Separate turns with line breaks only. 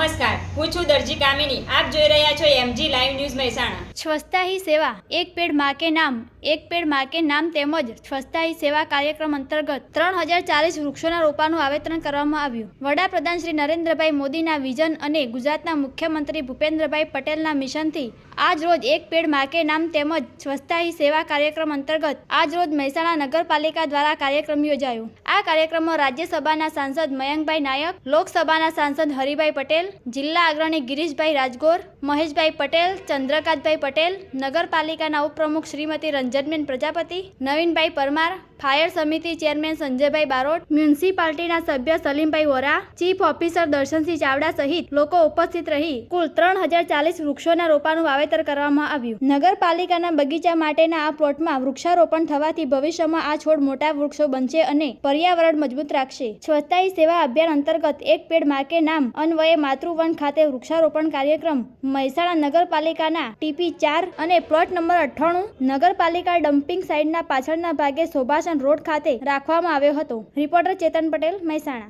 નમસ્કાર, હું છું દરજી કામિની. આપ જોઈ રહ્યા છો MG લાઈવ ન્યૂઝ મહેસાણા.
સ્વચ્છતા હી સેવા એક પેડ માં કે નામ તેમજ સ્વચ્છતા હી સેવા કાર્યક્રમ અંતર્ગત 3040 વૃક્ષોના રોપાનું વાવેતર કરવામાં આવ્યું. વડાપ્રધાન શ્રી નરેન્દ્રભાઈ મોદીના વિઝન અને ગુજરાતના મુખ્યમંત્રી ભૂપેન્દ્રભાઈ પટેલના મિશનથી આજ રોજ એક પેડ માં કે નામ તેમજ સ્વચ્છતા હી સેવા કાર્યક્રમ અંતર્ગત આજ રોજ મહેસાણા નગરપાલિકા દ્વારા કાર્યક્રમ યોજાયો. આ કાર્યક્રમમાં રાજ્યસભાના સાંસદ મયંકભાઈ નાયક, લોકસભાના સાંસદ હરિભાઈ પટેલ, જિલ્લા અગ્રણી ગિરીશભાઈ રાજગોર, મહેશભાઈ પટેલ, ચંદ્રકાંતભાઈ પટેલ, નગરપાલિકાના ઉપપ્રમુખ શ્રીમતી રંજનબેન પ્રજાપતિ, નવીનભાઈ પરમાર, ફાયર સમિતિ ચેરમેન સંજયભાઈ બારોટ, મ્યુનિસિપાલિટીના સભ્ય સલીમભાઈ વોરા, ચીફ ઓફિસર દર્શનસિંહ ચાવડા સહિત લોકો ઉપસ્થિત રહી કુલ 3040 વૃક્ષોના રોપાનું વાવેતર કરવામાં આવ્યું. નગરપાલિકાના બગીચા માટેના આ પ્લોટમાં વૃક્ષારોપણ થવાથી ભવિષ્યમાં આ છોડ મોટા વૃક્ષો બનશે અને પર્યાવરણ મજબૂત રાખશે. સ્વચ્છતા હી સેવા અભિયાન અંતર્ગત એક પેડ માં કે નામ અન્વયે માતૃવન ખાતે વૃક્ષારોપણ કાર્યક્રમ મહેસાણા નગરપાલિકાના TP 4 અને પ્લોટ નંબર 98 નગરપાલિકા ડમ્પિંગ સાઇટના પાછળના ભાગે શોભાસન રોડ ખાતે રાખવામાં આવ્યો હતો. રિપોર્ટર ચેતન પટેલ, મહેસાણા.